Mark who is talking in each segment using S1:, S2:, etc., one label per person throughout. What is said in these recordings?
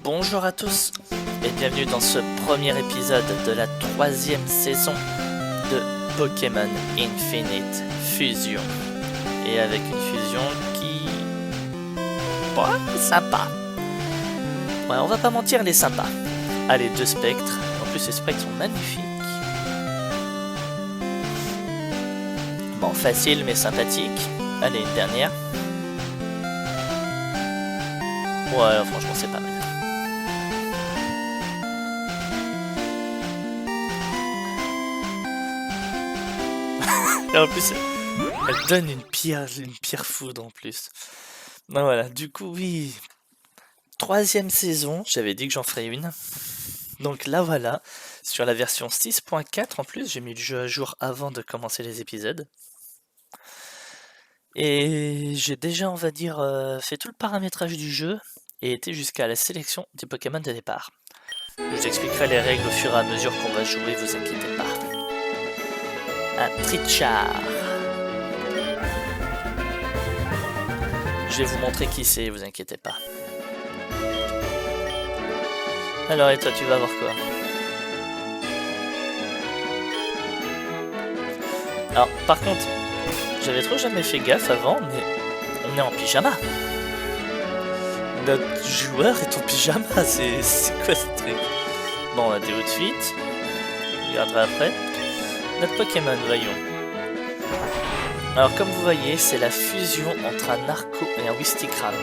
S1: Bonjour à tous et bienvenue dans ce premier épisode de la 3e saison de Pokémon Infinite Fusion. Et avec une fusion qui... est sympa. Ouais, on va pas mentir, elle est sympa. Allez, 2 spectres. En plus, ces spectres sont magnifiques. Bon, facile mais sympathique. Allez, une dernière. Ouais, franchement, c'est pas mal. Et en plus, elle donne une pierre foudre en plus. Non, voilà, du coup, oui. 3e saison, j'avais dit que j'en ferais une. Donc là, voilà, sur la version 6.4 en plus, j'ai mis le jeu à jour avant de commencer les épisodes. Et j'ai déjà, on va dire, fait tout le paramétrage du jeu et été jusqu'à la sélection des Pokémon de départ. Je vous expliquerai les règles au fur et à mesure qu'on va jouer, vous inquiétez pas. Un Trichar. Je vais vous montrer qui c'est, vous inquiétez pas. Alors, et toi, tu vas voir quoi? Alors, par contre, j'avais trop jamais fait gaffe avant, mais on est en pyjama. Notre joueur est en pyjama, c'est quoi ce truc? Bon, on a des outfits. On regardera après. Notre Pokémon, voyons. Alors, comme vous voyez, c'est la fusion entre un Arco et un Wistikram.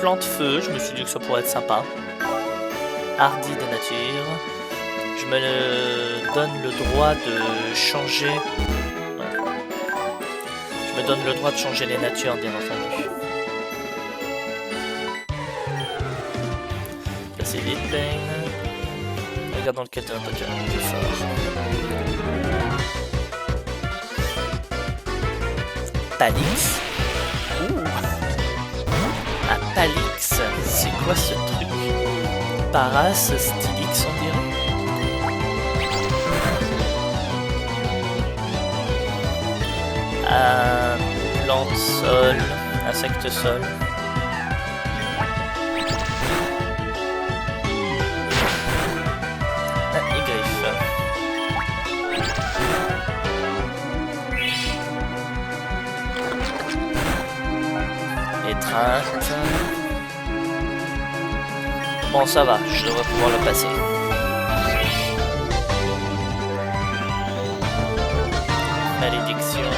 S1: Plante-feu, je me suis dit que ça pourrait être sympa. Hardy de nature. Je me donne le droit de changer... Je me donne le droit de changer les natures, bien entendu. Là, c'est vite, Bane. Regardons lequel de notre Pokémon est plus fort. Palix. Ouh. Un Palix. C'est quoi ce truc? Paras Stylix, on dirait. Un plante-sol. Insecte-sol. Un Higriffe. Étreinte. Bon, ça va, je devrais pouvoir le passer. Malédiction.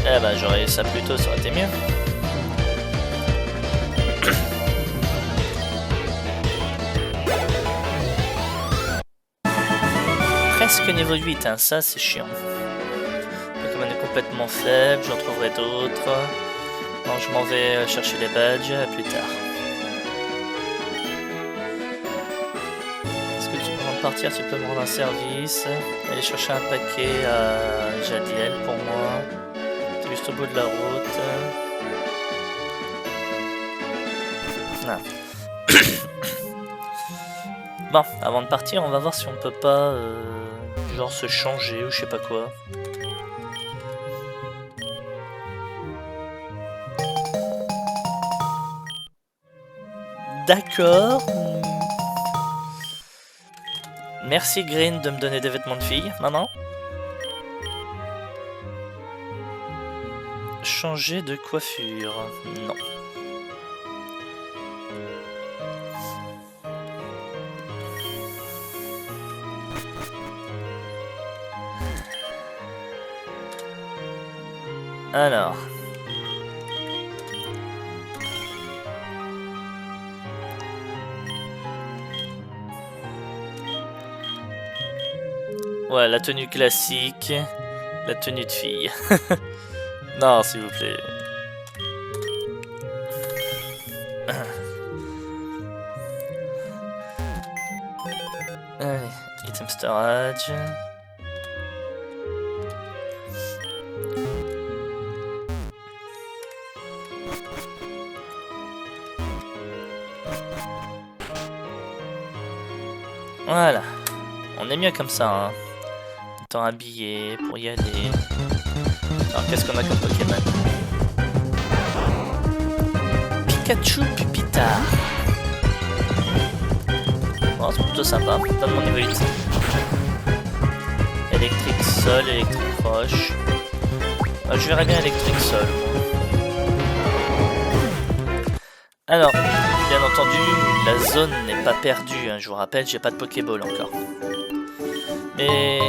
S1: Eh ben, j'aurais eu ça plus tôt, ça aurait été mieux. Presque niveau 8, hein, ça c'est chiant. Le Pokémon est complètement faible, j'en trouverai d'autres. Non, je m'en vais chercher les badges, à plus tard. Est-ce que avant de partir, tu peux me rendre un service? Aller chercher un paquet à Jadiel pour moi. C'est juste au bout de la route. Non. Bon, avant de partir, on va voir si on peut pas genre se changer ou je sais pas quoi. D'accord. Merci Green de me donner des vêtements de fille, maman. Changer de coiffure, non. Alors. Ouais, la tenue classique, la tenue de fille. Non, s'il vous plaît. Allez, item storage. Voilà. On est mieux comme ça, hein. Étant habillé pour y aller. Alors qu'est-ce qu'on a comme Pokémon? Pikachu Pupitar. Bon, c'est plutôt sympa. Donne mon niveau 8. Électrique sol, électrique roche. Je verrais bien électrique sol. Alors, bien entendu, la zone n'est pas perdue. Hein. Je vous rappelle, j'ai pas de Pokéball encore. Mais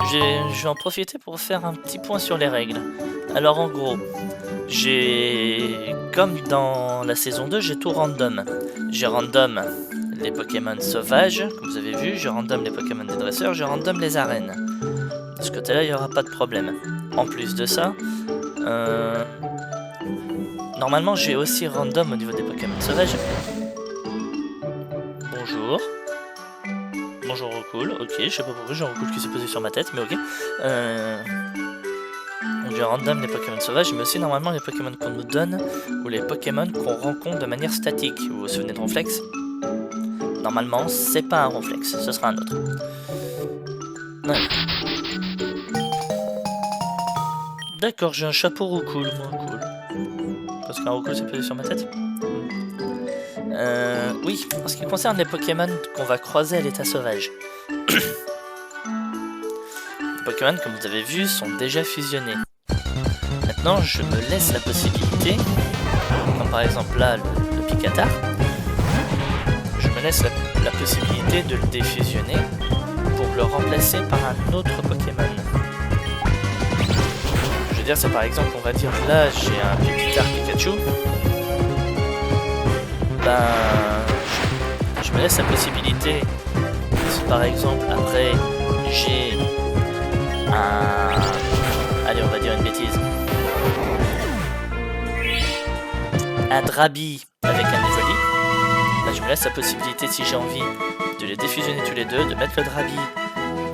S1: je vais en profiter pour faire un petit point sur les règles. Alors en gros, comme dans la saison 2, j'ai tout random. J'ai random les Pokémon sauvages, comme vous avez vu, j'ai random les Pokémon des dresseurs, j'ai random les arènes. De ce côté-là, il n'y aura pas de problème. En plus de ça, normalement, j'ai aussi random au niveau des Pokémon sauvages. Bonjour. Bonjour Rocool, ok, je sais pas pourquoi j'ai Rocool qui s'est posé sur ma tête, mais ok. J'ai random les Pokémon sauvages, mais aussi normalement les Pokémon qu'on nous donne, ou les Pokémon qu'on rencontre de manière statique. Vous vous souvenez de Ronflex? Normalement, c'est pas un Ronflex, ce sera un autre. Ouais. D'accord, j'ai un chapeau Rocool, moi, cool. Parce qu'un Rocool s'est posé sur ma tête. Oui, en ce qui concerne les Pokémon qu'on va croiser à l'état sauvage. Les Pokémon, comme vous avez vu, sont déjà fusionnés. Maintenant, je me laisse la possibilité, comme par exemple là, le Picatar, je me laisse la possibilité de le défusionner pour le remplacer par un autre Pokémon. Je veux dire, c'est par exemple, on va dire là, j'ai un Pipitar Pikachu. Ben, je me laisse la possibilité, si par exemple après j'ai un... Allez, on va dire une bêtise. Un Drabi avec un Evoli, ben, je me laisse la possibilité, si j'ai envie, de les défusionner tous les deux, de mettre le Drabi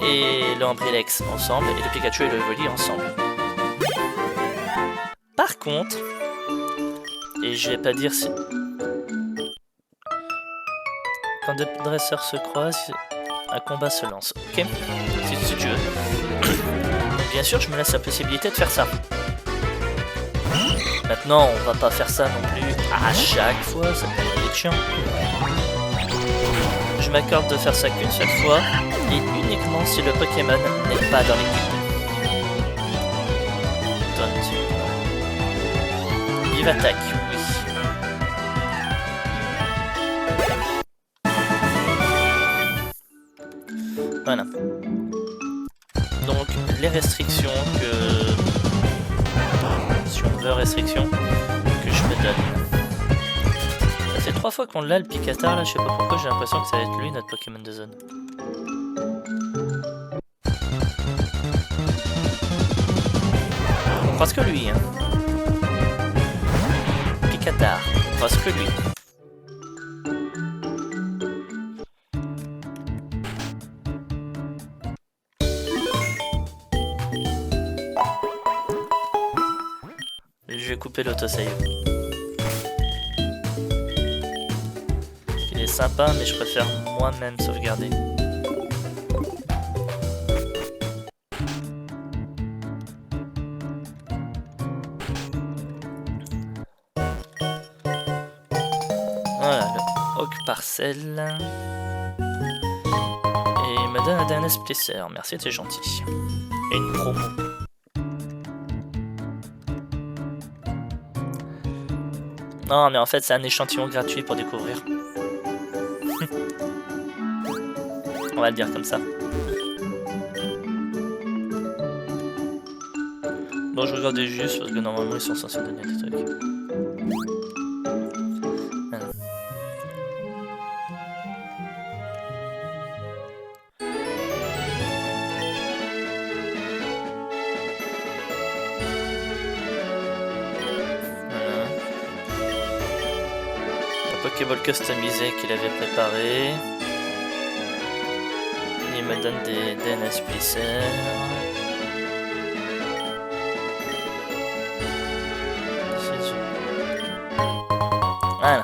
S1: et le Ambrilex ensemble, et le Pikachu et le Evoli ensemble. Par contre, et je vais pas dire si... Quand deux dresseurs se croisent, un combat se lance. Ok, si tu veux. Bien sûr, je me laisse la possibilité de faire ça. Maintenant, on va pas faire ça non plus à chaque fois, ça peut être chiant. Je m'accorde de faire ça qu'une seule fois, et uniquement si le Pokémon n'est pas dans l'équipe. Vive attaque, oui. Voilà. Donc, les restrictions que... Si on veut restrictions, que je me donne. Ça fait 3 fois qu'on l'a, le Picatar, là, je sais pas pourquoi, j'ai l'impression que ça va être lui, notre Pokémon de zone. On croise que lui, hein. Picatar, on croise que lui. Je vais couper l'autosave. Il est sympa, mais je préfère moi-même sauvegarder. Voilà, le Hawk Parcelle. Et il me donne un dernier Splicer. Merci, t'es gentil. Et une promo. Non, mais en fait, c'est un échantillon gratuit pour découvrir. On va le dire comme ça. Bon, je regardais juste parce que normalement, ils sont censés donner des trucs. Pokéball customisé qu'il avait préparé. Il me donne des DNS Splicer. Voilà.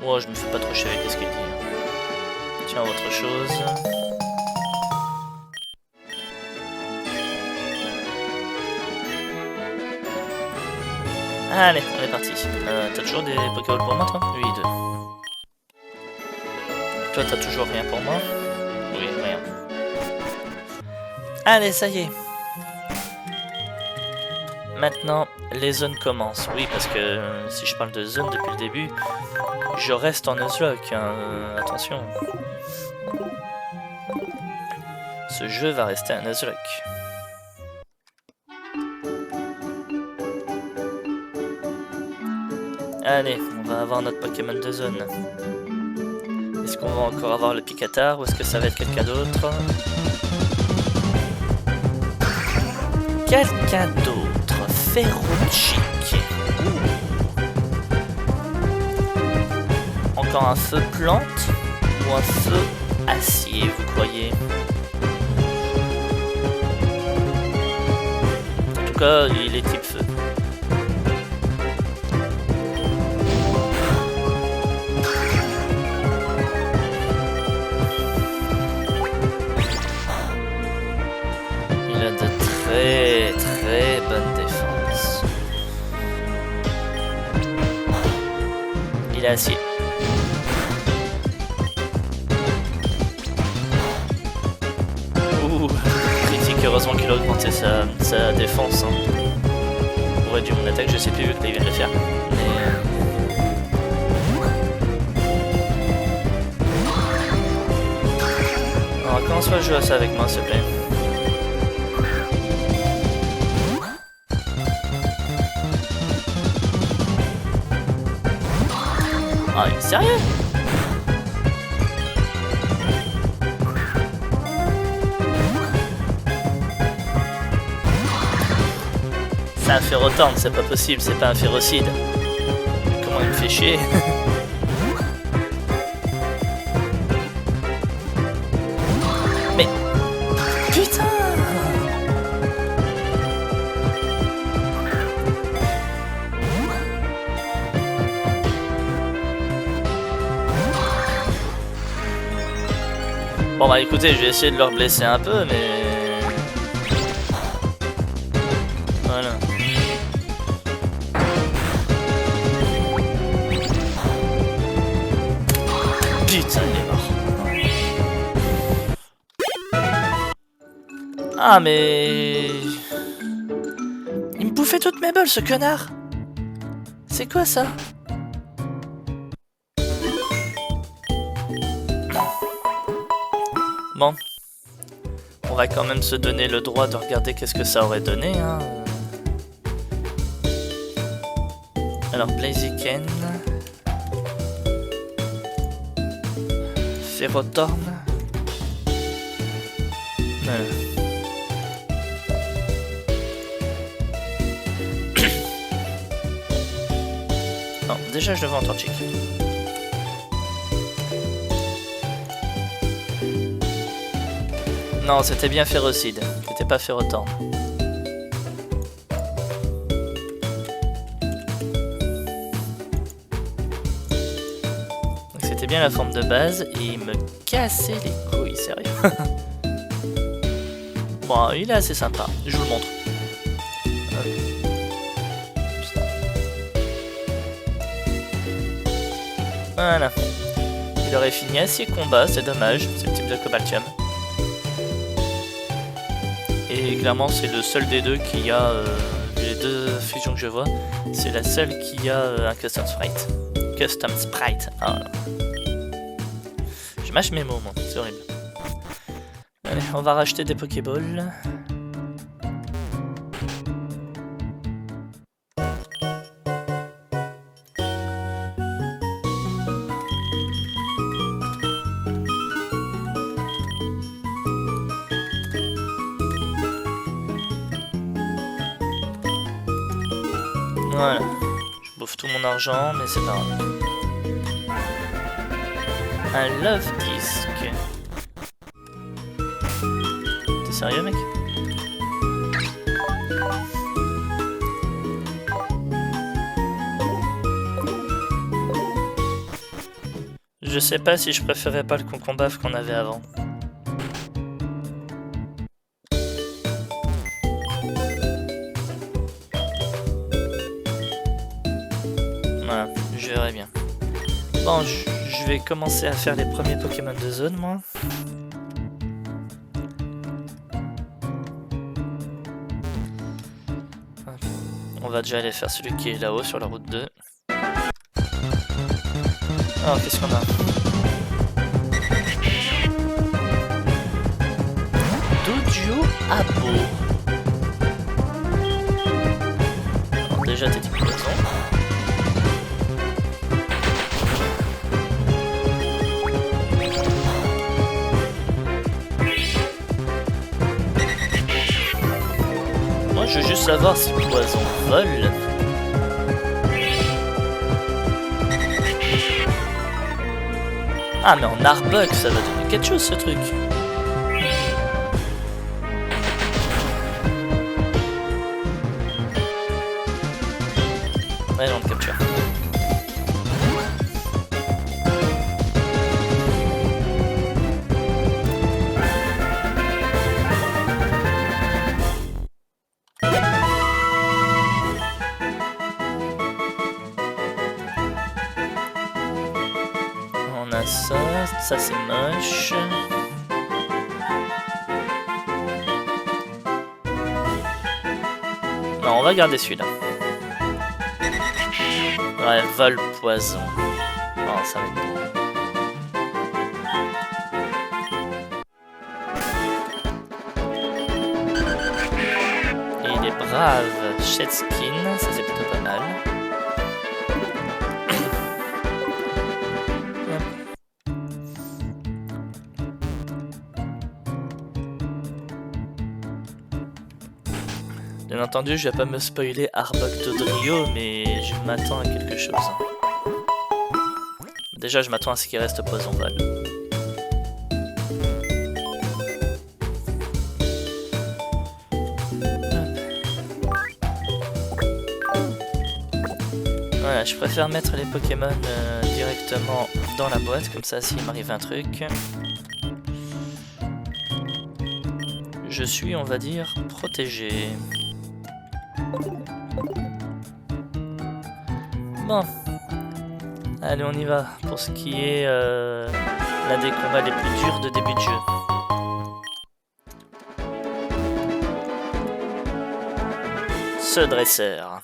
S1: Moi, je me fais pas trop chier avec ce qu'il dit. Tiens, autre chose. Allez, on est parti. T'as toujours des Pokéballs pour moi, toi? Oui, 2. Toi, t'as toujours rien pour moi? Oui, rien. Allez, ça y est. Maintenant, les zones commencent. Oui, parce que si je parle de zone depuis le début, je reste en Nuzlocke. Hein. Attention. Ce jeu va rester un Nuzlocke. Allez, on va avoir notre Pokémon de zone. Est-ce qu'on va encore avoir le Picatar ou est-ce que ça va être quelqu'un d'autre? Quelqu'un d'autre. Ferrochic. Encore un feu plante ou un feu acier, vous croyez? En tout cas, il est type feu. Il a de très très bonnes défenses. Il est acier. Ouh, critique, heureusement qu'il a augmenté sa défense. Hein. On aurait dû mon attaque, je sais plus vu que là il vient de le faire. Mais... Alors commence pas à jouer à ça avec moi s'il te plaît. Ah, il est sérieux? C'est un ferrotorn, c'est pas possible, c'est pas un férocide. Comment il me fait chier? Mais... Putain! Bon bah écoutez, je vais essayer de leur blesser un peu, mais... Voilà. Putain, il est mort. Ah mais... Il me bouffait toutes mes balles, ce connard. C'est quoi ça? Bon. On va quand même se donner le droit de regarder qu'est-ce que ça aurait donné. Hein. Alors, Blaziken. Ferrotorn. Voilà. Non, déjà je le vois en Torchic. Non, c'était bien Férocide, c'était pas Ferrotorn. Donc c'était bien la forme de base et il me cassait les couilles, sérieux. Bon, il est assez sympa, je vous le montre. Voilà. Il aurait fini assez combat, c'est dommage, c'est le type de Cobaltium. Et clairement c'est le seul des deux qui a, les deux fusions que je vois, c'est la seule qui a un custom sprite. Custom sprite. Oh. Je mâche mes mots moi, c'est horrible. Allez, on va racheter des Pokéballs. Voilà, je bouffe tout mon argent, mais c'est pas grave. Un love disc. T'es sérieux, mec? Je sais pas si je préférais pas le concombre qu'on avait avant. Voilà, je verrai bien. Bon, je vais commencer à faire les premiers Pokémon de zone, moi. On va déjà aller faire celui qui est là-haut sur la route 2. Alors, qu'est-ce qu'on a? Dojo Abo. Alors, déjà, t'es type poison. Moi, je veux juste savoir si poison vole. Ah, mais en Arbok, ça va donner quelque chose, ce truc. Ouais, on le capture. On a ça c'est moche. Non, on va garder celui-là. Ouais, vol poison. Oh, ça va être beau. Et il est brave. Shedskin, ça c'est plutôt pas mal. Bien entendu, je vais pas me spoiler Arbok Dodrio, mais je m'attends à quelque chose. Déjà, je m'attends à ce qu'il reste poison vol. Voilà, je préfère mettre les Pokémon directement dans la boîte, comme ça, s'il m'arrive un truc, je suis, on va dire, protégé. Bon, allez, on y va pour ce qui est l'un des combats les plus durs de début de jeu. Ce dresseur.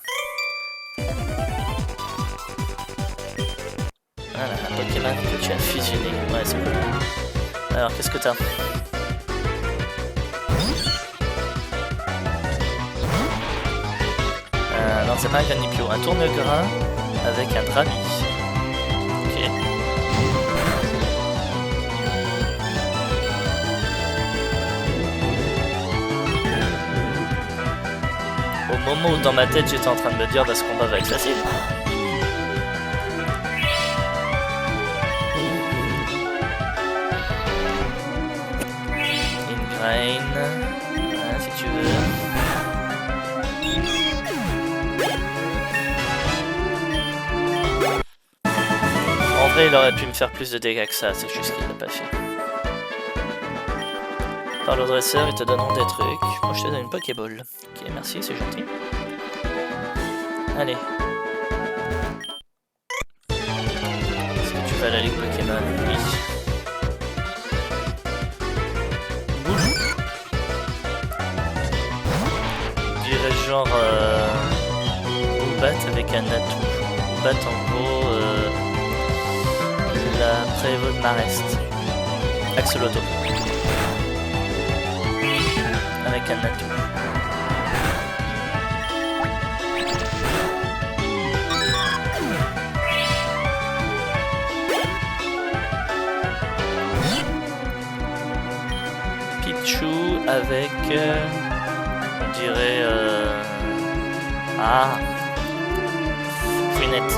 S1: Voilà, un Pokémon que tu as fusionné. Ouais, c'est cool. Alors, qu'est-ce que t'as? Non, c'est pas un Granipio, un tourne-grain avec un Drami. Ok. Au moment où dans ma tête j'étais en train de me dire bah ce combat va être facile. Ingrain, si tu veux. En vrai, il aurait pu me faire plus de dégâts que ça, c'est juste qu'il l'a pas fait. Par le dresseur, ils te donneront des trucs. Moi, je te donne une Pokéball. Ok, merci, c'est gentil. Allez. Est-ce que tu vas à la Ligue Pokémon? Oui. Boule. Je dirais genre... Boobat avec un atout. Boobat en gros... la Prévost de Marest. Axolotl. Avec un atout. Pichu avec... on dirait... Ah... Freenet.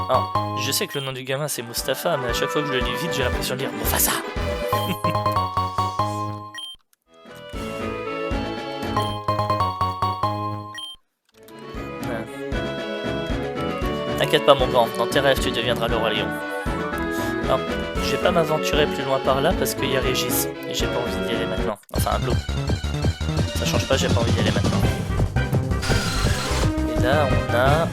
S1: Alors, je sais que le nom du gamin c'est Mustapha, mais à chaque fois que je le lis vite, j'ai l'impression de lire Mufasa. T'inquiète pas mon grand, dans tes rêves tu deviendras le roi lion. Alors, je vais pas m'aventurer plus loin par là parce qu'il y a Régis et j'ai pas envie d'y aller maintenant. Enfin un Blue. Ça change pas, j'ai pas envie d'y aller maintenant. Et là on a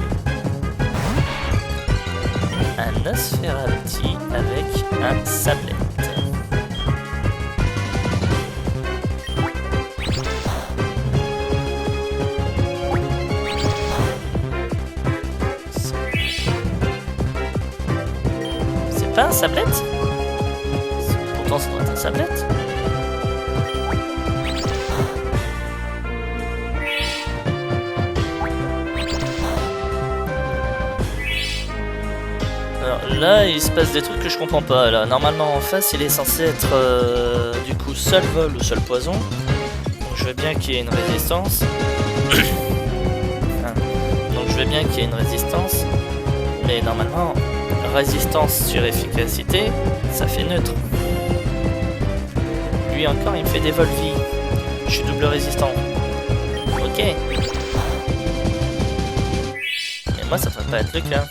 S1: un Nosferatu avec un sablette. C'est pas un sablette? Pourtant ça doit être un sablette. Là, il se passe des trucs que je comprends pas. Là, normalement en face, il est censé être du coup seul vol ou seul poison. Donc je veux bien qu'il y ait une résistance. Donc je veux bien qu'il y ait une résistance. Mais normalement, résistance sur efficacité, ça fait neutre. Lui encore, il me fait des vols vie. Je suis double résistant. Ok. Mais moi, ça devrait pas être le cas.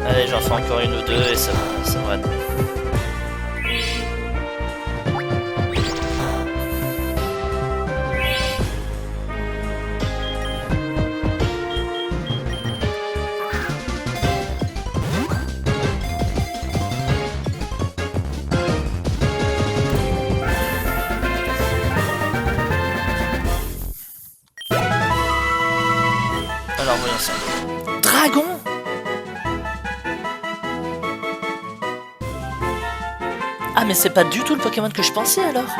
S1: Allez, j'en fais encore une ou deux et ça va. Alors voyons ça. Dragon! Ah mais c'est pas du tout le Pokémon que je pensais alors.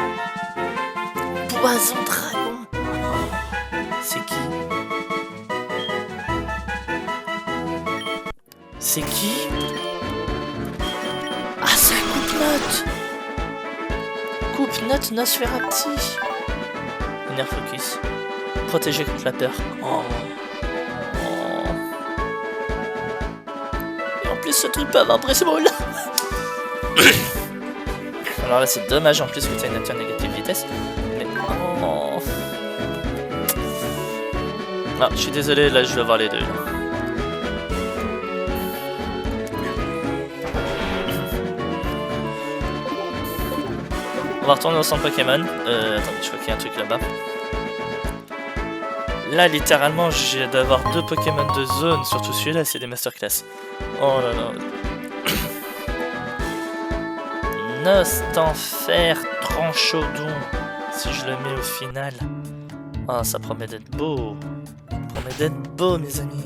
S1: Poison dragon. C'est qui? C'est qui? Ah c'est un Coupe-Note. Coupe-Note Nosferatu. Inner Focus. Protégé contre la peur. Oh. Et en plus ce truc peut avoir Breath Ball. Alors là c'est dommage en plus que tu as une nature négative vitesse. Mais oh. Ah, je suis désolé, là je vais avoir les deux. Là. On va retourner au centre Pokémon. Attendez, je crois qu'il y a un truc là-bas. Là littéralement j'ai d'avoir deux Pokémon de zone, surtout celui-là c'est des masterclass. Oh là là. Nostanfer Tranchaudon. Si je le mets au final. Ah, ça promet d'être beau. Ça promet d'être beau, mes amis.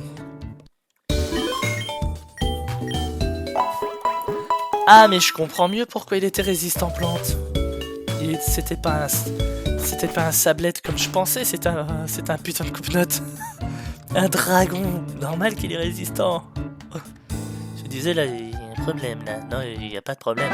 S1: Ah, mais je comprends mieux pourquoi il était résistant plante. C'était pas un sablette comme je pensais, c'était un putain de coupe-note. Un dragon. Normal qu'il est résistant. Je disais là, il y a un problème là. Non, il n'y a pas de problème.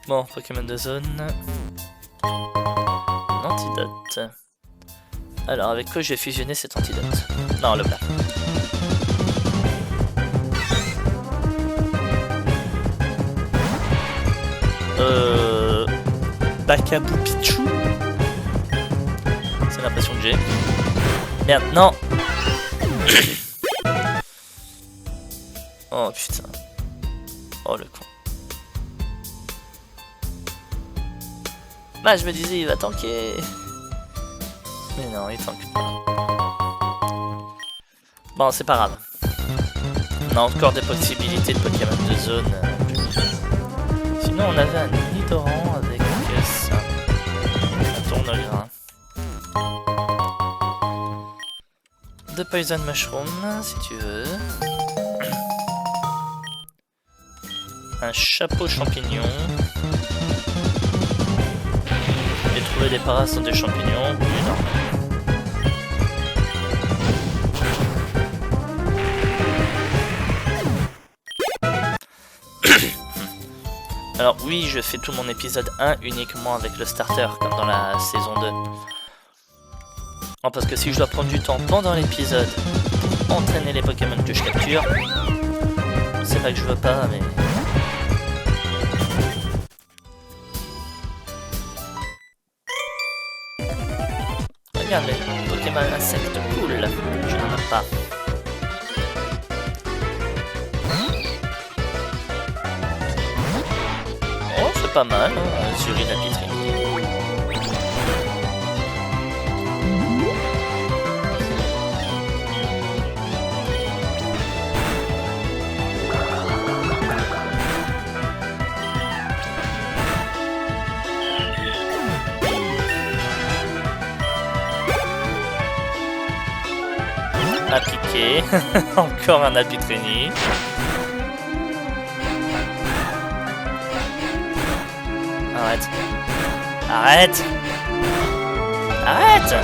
S1: Bon, Pokémon de zone. Antidote. Alors, avec quoi je vais fusionner cet antidote? Non, le plat. Bakabu Pichu. C'est l'impression que j'ai. Merde, non. Oh putain. Oh le con. Bah je me disais il va tanker. Mais non, il tank pas. Bon, c'est pas grave. On a encore des possibilités de Pokémon de zone. Sinon on avait un Nidoran avec ça. Un tourne-grain. De Poison Mushroom, si tu veux. Un chapeau champignon. Et trouver des parasols de champignons. Énorme. Alors oui, je fais tout mon épisode 1 uniquement avec le starter, comme dans la saison 2. Non, parce que si je dois prendre du temps pendant l'épisode pour entraîner les Pokémon que je capture, c'est pas que je veux pas, mais... Regarde les Pokémon insectes cool, je n'en ai pas. Oh, c'est pas mal, hein, sur une apitrie. Appliqué, encore un Apitrini. Arrête. Arrête. Arrête.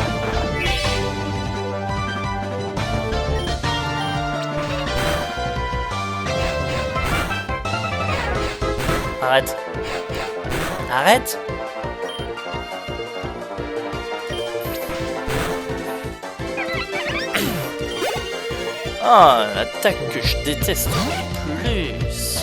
S1: Arrête. Arrête. Ah, l'attaque que je déteste le plus.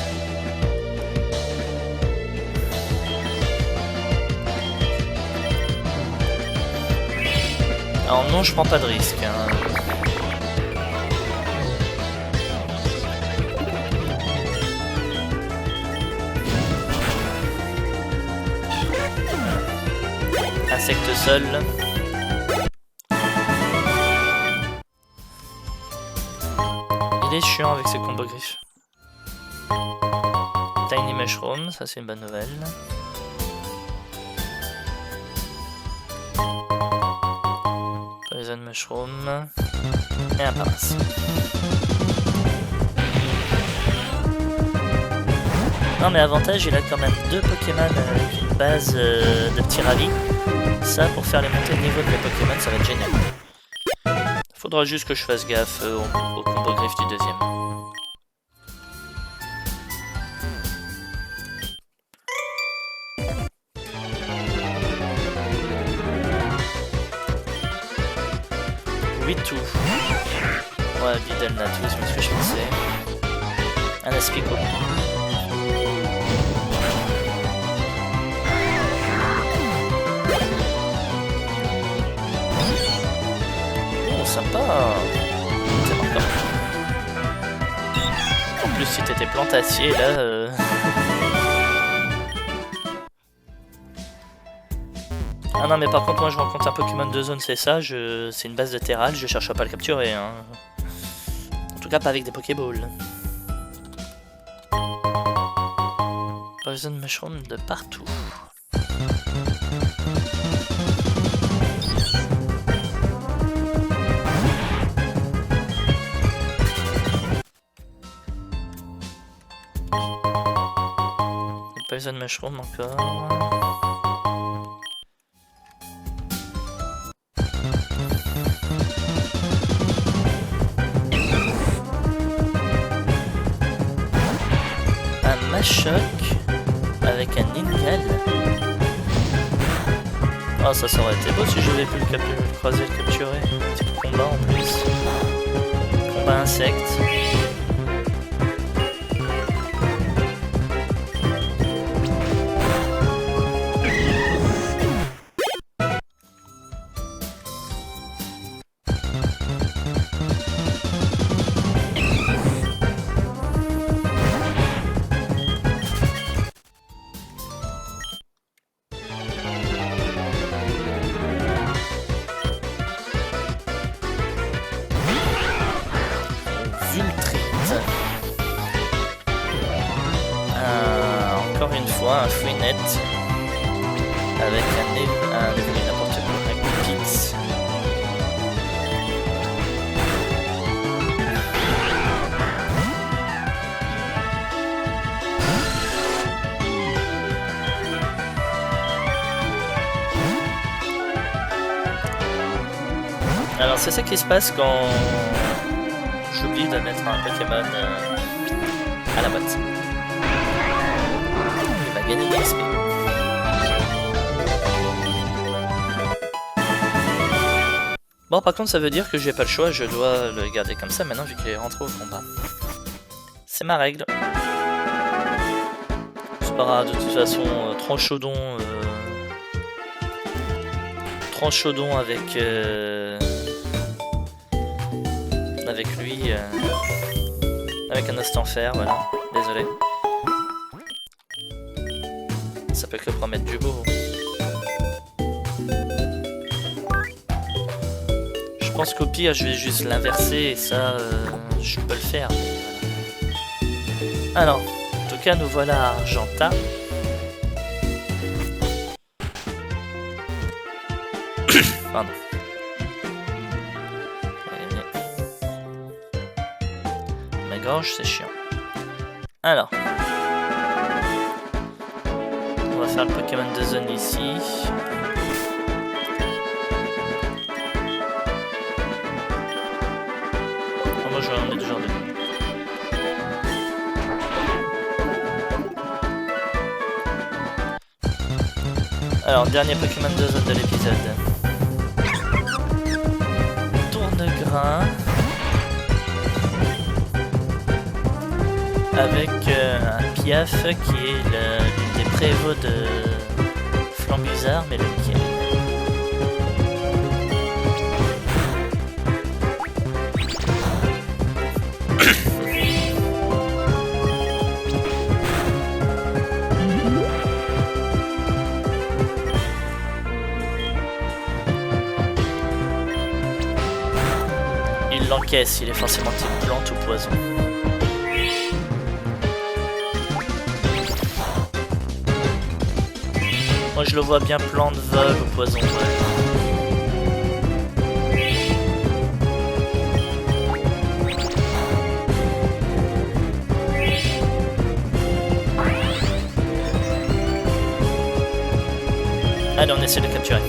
S1: Alors non, je prends pas de risque. Hein. Insecte seul. Il est chiant avec ses combos griffes. Tiny Mushroom, ça c'est une bonne nouvelle. Poison Mushroom. Et un Paras. Non mais avantage, il a quand même 2 Pokémon avec une base de petits ravis. Ça, pour faire les montées de niveau de mes Pokémon, ça va être génial. Faudra juste que je fasse gaffe au combo griffe du deuxième. Tout. Ouais, Vidalnat, c'est ce que je pensais. Un Aspico. Oh, sympa. C'est marquant. En plus, si t'étais plantacier, là... Ah non mais par contre moi je rencontre un Pokémon de zone, c'est ça, c'est une base de terral, je cherche pas à le capturer hein. En tout cas pas avec des Pokéballs. Poison Mushroom de partout. Poison Mushroom encore. Choc avec un Ningal. Oh ça aurait été beau si j'avais pu le croiser, le capturer. Petit combat en plus. Combat insecte. Encore une fois un Freenet avec un devenu n'importe quoi, un Pix. Alors c'est ça qui se passe quand j'oublie de mettre un Pokémon à la boîte. gagner de l'XP. Bon, par contre, ça veut dire que j'ai pas le choix, je dois le garder comme ça maintenant vu qu'il est rentré au combat. C'est ma règle. C'est pas grave, de toute façon, Tranchaudon avec lui, avec un instant fer, voilà. Désolé. Ça peut que promettre du beau. Je pense qu'au pire, je vais juste l'inverser et ça, je peux le faire. Alors, en tout cas, nous voilà à Argenta. Pardon. Ma gorge, c'est chiant. Alors. On va faire le Pokémon de zone ici. Moi, je vais en mettre genre de... Alors, dernier Pokémon de zone de l'épisode. Tournegrain. Avec un Piaf qui est l'une des prévôts de Flambuzard, mais lequel? Il l'encaisse, il est forcément type plante ou poison. Moi je le vois bien plante, vol ou poison. Allez, on essaie de le capturer.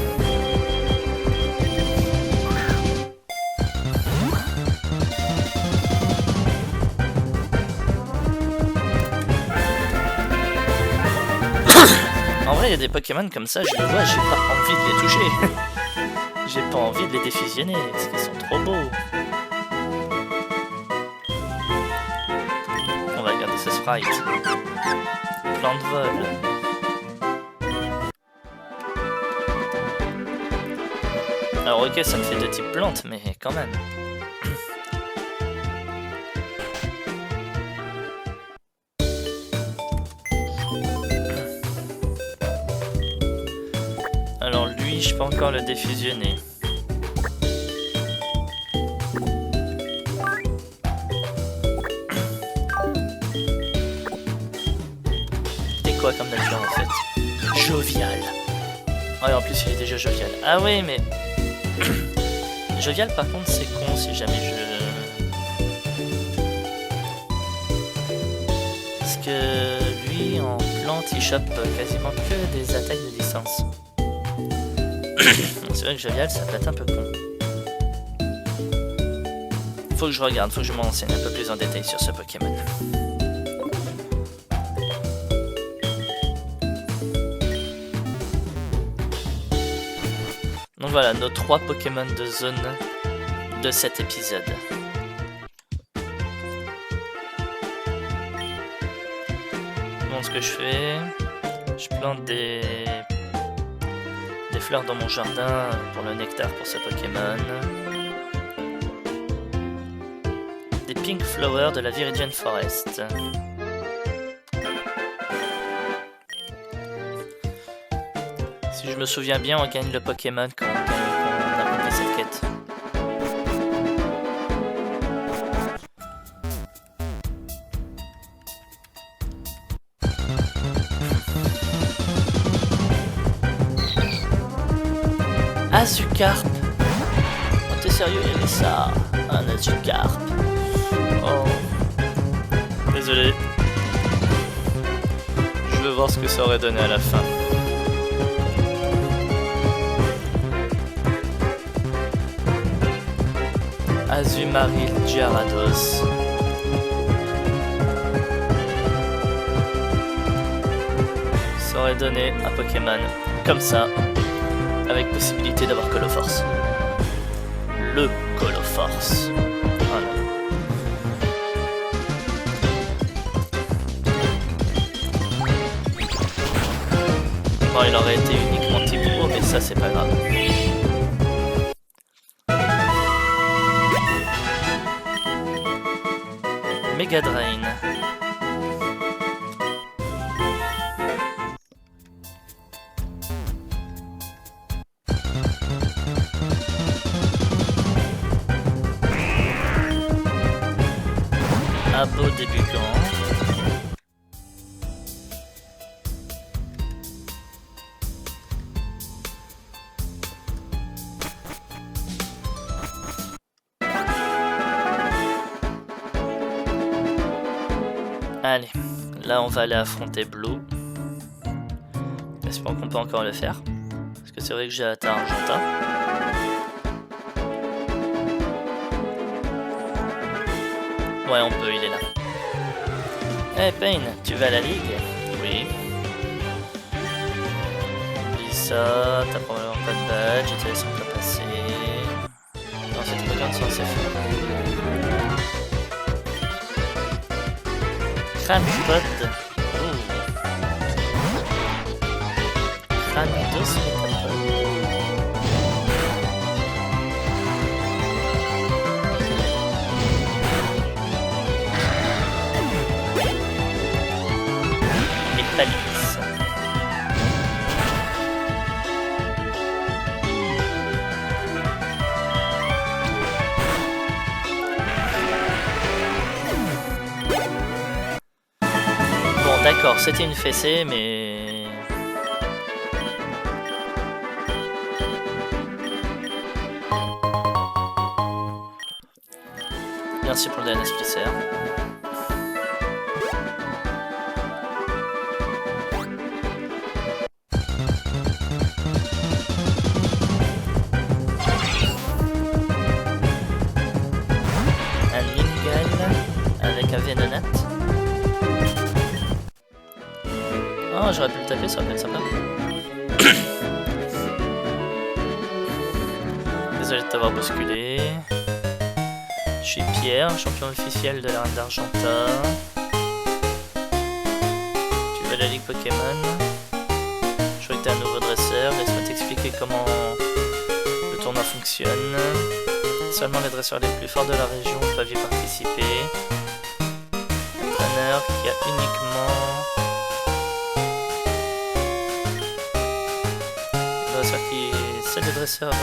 S1: En vrai, il y a des Pokémon comme ça, je les vois, j'ai pas envie de les toucher. J'ai pas envie de les défusionner, parce qu'ils sont trop beaux. On va regarder ce sprite. Plan de vol. Alors ok, ça me fait de type plante, mais quand même. Alors lui, je peux encore le défusionner. T'es quoi comme nature en fait? Jovial. Ouais, en plus il est déjà jovial. Ah oui, mais... Jovial par contre c'est con si jamais je... Parce que lui en plante il chope quasiment que des attaques de distance. C'est vrai que Jovial ça peut être un peu con. Faut que je regarde, faut que je m'en renseigne un peu plus en détail sur ce Pokémon. Donc voilà, nos 3 Pokémon de zone de cet épisode. Bon, ce que je fais, je plante des fleurs dans mon jardin pour le nectar pour ce Pokémon. Des Pink Flowers de la Viridian Forest. Si je me souviens bien, on gagne le Pokémon quand on accomplit cette quête. Azucarp. Oh, t'es sérieux, il y avait ça? Un Azucarp. Oh. Désolé. Je veux voir ce que ça aurait donné à la fin. Azumarill Gyarados. m'aurait donné un Pokémon comme ça, avec possibilité d'avoir Call of Force. Le Call of Force. Voilà. Bon, il aurait été uniquement type eau, mais ça c'est pas grave. Mega Drain. Abo débutant. Allez, là on va aller affronter Blue. J'espère qu'on peut encore le faire. Parce que c'est vrai que j'ai atteint Argenta. Ouais, on peut, il est là. Hey Pain, tu vas à la ligue? Oui. Dis ça, t'as probablement pas de badge, je te laisse pas passer. Non, c'est trop bien de c'est fait. Cranpod. Cranidos Metapod. Et Palix. D'accord, c'était une fessée, mais... Merci pour le DNS Splicer. Un Lingal avec un Venonat. Oh, j'aurais pu le taper, ça aurait pu être sympa. Désolé de t'avoir bousculé. Je suis Pierre, champion officiel de la Reine d'Argenta. Tu veux la Ligue Pokémon? Je crois que t'es un nouveau dresseur. Laisse-moi t'expliquer comment le tournoi fonctionne. Seulement les dresseurs les plus forts de la région peuvent y participer. Entraîneur qui a uniquement... Seuls les dresseurs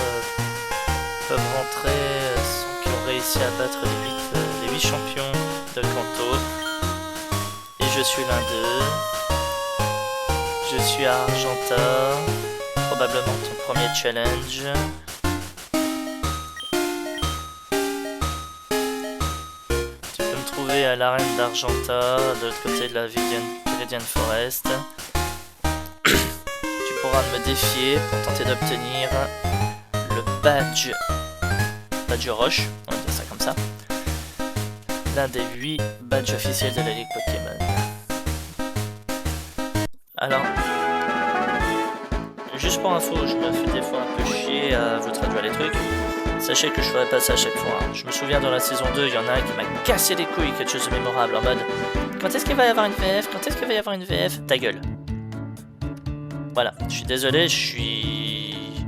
S1: peuvent rentrer sans qu'ils ont réussi à battre les 8 champions de Kanto. Et je suis l'un d'eux. Je suis à Argenta. Probablement ton premier challenge. Tu peux me trouver à l'arène d'Argenta, de l'autre côté de la Viridian Forest. Tu pourras me défier pour tenter d'obtenir le badge Roche, on va dire ça comme ça, l'un des 8 badges officiels de la Ligue Pokémon. Alors, juste pour info, je me fais des fois un peu chier à vous traduire les trucs. Sachez que je ferai pas ça à chaque fois. Je me souviens dans la saison 2, il y en a un qui m'a cassé les couilles, quelque chose de mémorable, en mode quand est-ce qu'il va y avoir une VF? Quand est-ce qu'il va y avoir une VF? Ta gueule. Voilà, je suis désolé, je suis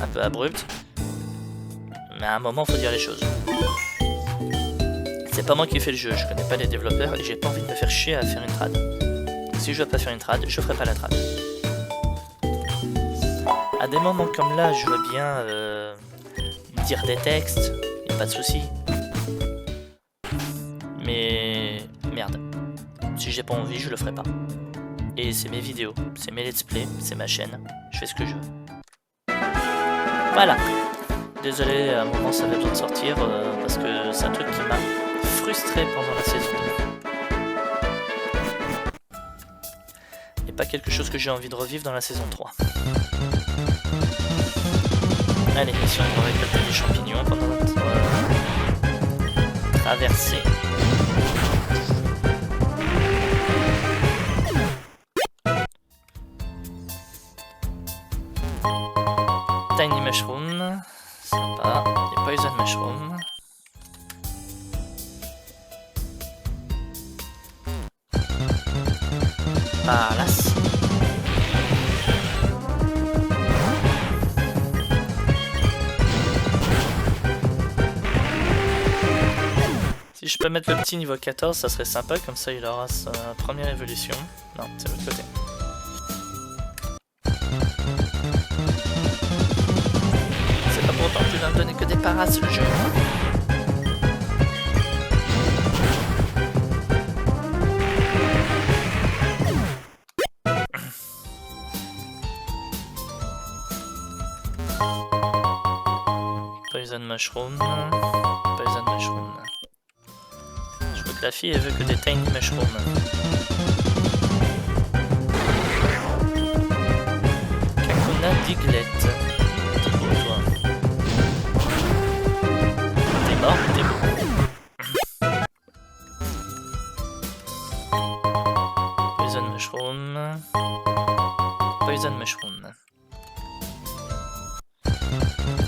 S1: un peu abrupt, mais à un moment faut dire les choses. C'est pas moi qui fais le jeu, je connais pas les développeurs et j'ai pas envie de me faire chier à faire une trad. Si je veux pas faire une trad, je ferai pas la trad. À des moments comme là, je veux bien dire des textes, y a pas de souci. Mais merde, si j'ai pas envie, je le ferai pas. Et c'est mes vidéos, c'est mes let's play, c'est ma chaîne, je fais ce que je veux. Voilà. Désolé, à un moment ça avait besoin de sortir, parce que c'est un truc qui m'a frustré pendant la saison 2. Et pas quelque chose que j'ai envie de revivre dans la saison 3. Allez, si on va récolter des champignons pendant notre traversée. Alas. Si je peux mettre le petit niveau 14, ça serait sympa, comme ça il aura sa première évolution. Non, c'est l'autre côté. C'est pas pourtant que tu vas me donner que des paras, le jeu. Poison Mushroom. Poison Mushroom. Je crois que la fille elle veut que des Tiny Mushrooms. Kakuna Diglett. T'es beau toi. T'es mort, t'es beau. Poison Mushroom. Poison Mushroom.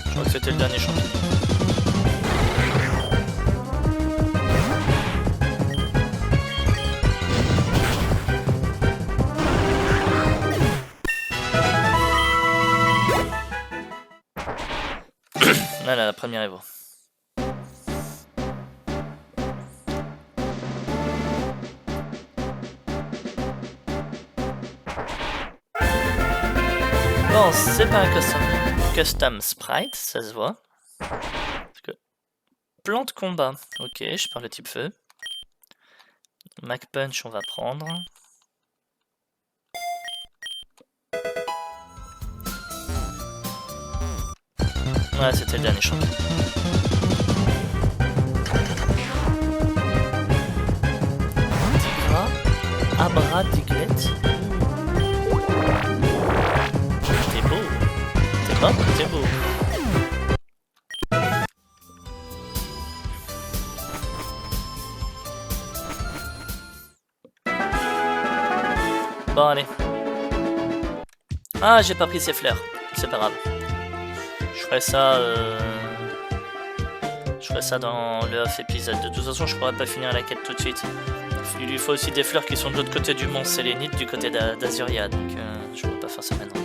S1: Je crois que c'était le dernier champignon. Voilà la première Evo. Bon, c'est pas un custom sprite, ça se voit. Parce que plan de combat, ok, je parle le type feu. Mac Punch, on va prendre. Ouais, c'était le dernier champion. Tigra, Abra Diglett. T'es beau. T'es pas, t'es beau. Bon, allez. Ah, j'ai pas pris ses fleurs. C'est pas grave. Je ferai ça dans le off épisode. De toute façon, je pourrais pas finir la quête tout de suite. Il lui faut aussi des fleurs qui sont de l'autre côté du mont Sélénite, du côté d'Azuria. Donc, je pourrais pas faire ça maintenant.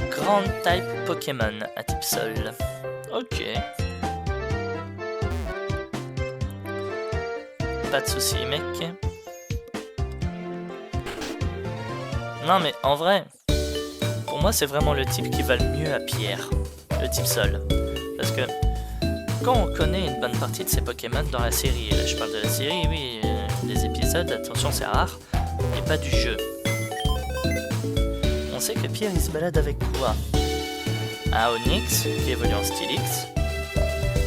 S1: Grand type Pokémon à type Sol. Ok. Pas de soucis, mec. Non, mais en vrai, pour moi, c'est vraiment le type qui va le mieux à Pierre. Le type Sol. Parce que quand on connaît une bonne partie de ces Pokémon dans la série, et là je parle de la série, oui, les épisodes, attention, c'est rare, et pas du jeu. On sait que Pierre il se balade avec quoi? Un Onix qui évolue en Steelix.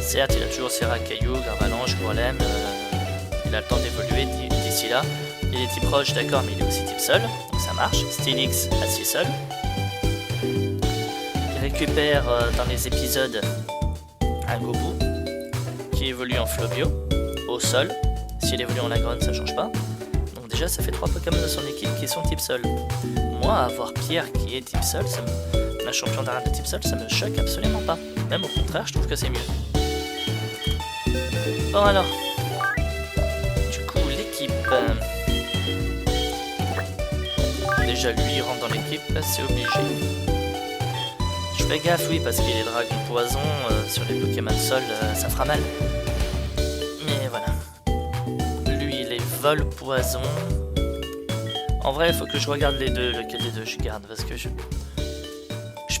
S1: Certes, il a toujours ses racailloux, Garvalanche, Grolem, il a le temps d'évoluer d'ici là. Il est type roche, d'accord, mais il est aussi type sol, donc ça marche. Steelix, acier sol. Il récupère dans les épisodes un Gobu qui évolue en Flobio, au sol. S'il évolue en Lagron, ça change pas. Donc déjà, ça fait 3 Pokémon de son équipe qui sont type sol. Moi, avoir Pierre qui est type sol, un champion d'arène de type sol, ça me choque absolument pas. Même au contraire, je trouve que c'est mieux. Bon alors, du coup, l'équipe... Déjà, lui, il rentre dans l'équipe, c'est obligé. Je fais gaffe, oui, parce qu'il est dragon poison, sur les Pokémon sol, ça fera mal. Mais voilà. Lui, il est vol poison. En vrai, il faut que je regarde les deux, lequel des deux je garde, parce que je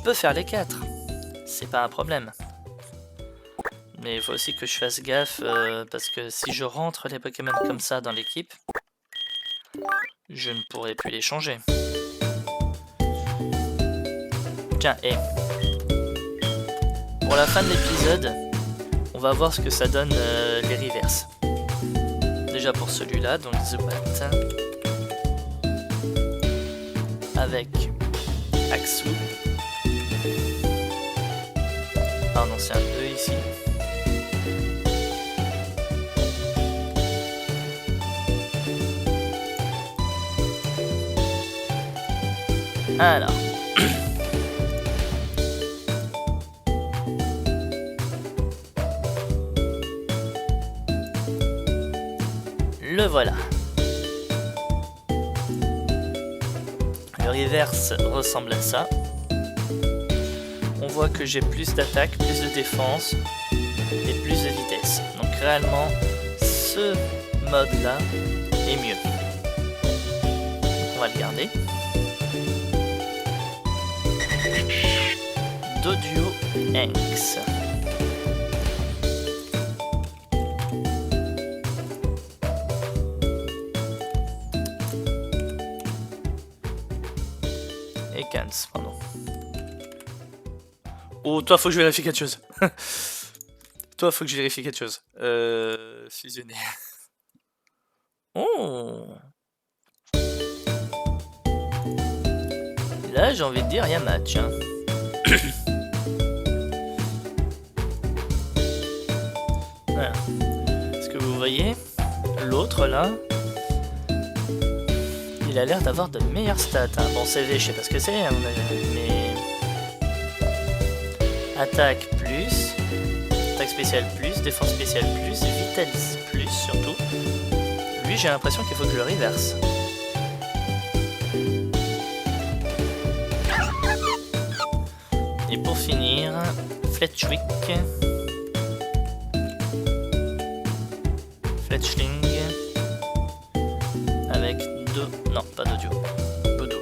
S1: peux faire les 4. C'est pas un problème. Mais il faut aussi que je fasse gaffe, parce que si je rentre les Pokémon comme ça dans l'équipe, je ne pourrai plus les changer. Tiens, et pour la fin de l'épisode, on va voir ce que ça donne les reverses. Déjà pour celui-là, donc Zubat avec Axou. Ah non, c'est un 2 ici. Alors. Le voilà. reverse ressemble à ça. On voit que j'ai plus d'attaque, plus de défense et plus de vitesse. Donc réellement, ce mode-là est mieux. On va le garder. Doduo Hanks. Et Kans, pardon. Oh, toi, faut que je vérifie quelque chose. Toi, faut que je vérifie quelque chose. Fusionner. Oh. Là, j'ai envie de dire, il y a match. Hein. Voilà. Est-ce que vous voyez? L'autre, là, il a l'air d'avoir de meilleures stats. Hein. Bon, CV, je sais pas ce que c'est, hein, mais... Attaque plus, attaque spéciale plus, défense spéciale plus, vitesse plus surtout. Lui, j'ai l'impression qu'il faut que je le reverse. Et pour finir, Fletchwick, Fletchling, avec deux, non pas d'audio, Bodo.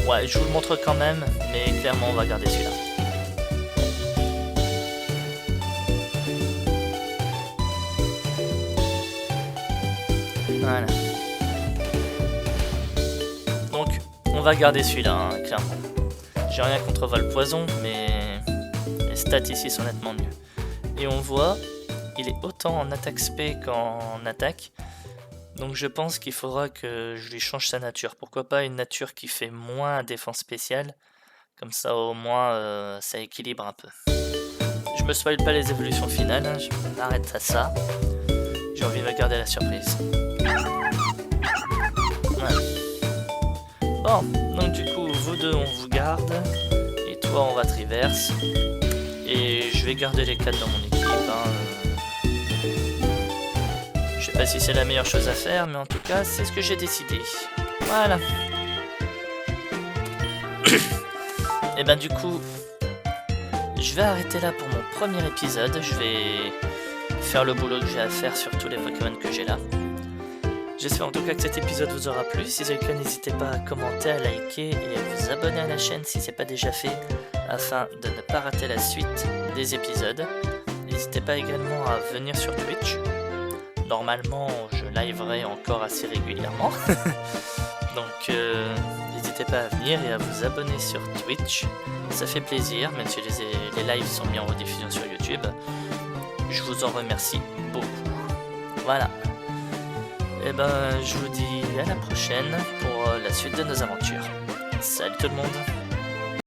S1: Ouais, je vous le montre quand même, mais clairement on va garder celui-là. Voilà. Donc, on va garder celui-là, hein, clairement. J'ai rien contre Vol Poison, mais les stats ici sont nettement mieux. Et on voit, il est autant en attaque spé qu'en attaque. Donc je pense qu'il faudra que je lui change sa nature. Pourquoi pas une nature qui fait moins défense spéciale. Comme ça au moins ça équilibre un peu. Je me spoil pas les évolutions finales, hein, je m'arrête à ça. J'ai envie de garder la surprise. Voilà. Bon, donc du coup vous deux on vous garde. Et toi on va te reverse. Et je vais garder les 4 dans mon équipe. Hein. Je sais pas si c'est la meilleure chose à faire, mais en tout cas, c'est ce que j'ai décidé. Voilà. Et ben du coup, je vais arrêter là pour mon premier épisode. Je vais faire le boulot que j'ai à faire sur tous les Pokémon que j'ai là. J'espère en tout cas que cet épisode vous aura plu. Si c'est le cas, n'hésitez pas à commenter, à liker et à vous abonner à la chaîne si c'est pas déjà fait, afin de ne pas rater la suite des épisodes. N'hésitez pas également à venir sur Twitch. Normalement, je liverai encore assez régulièrement. Donc, n'hésitez pas à venir et à vous abonner sur Twitch. Ça fait plaisir, même si les lives sont mis en rediffusion sur YouTube. Je vous en remercie beaucoup. Voilà. Et ben, je vous dis à la prochaine pour la suite de nos aventures. Salut tout le monde!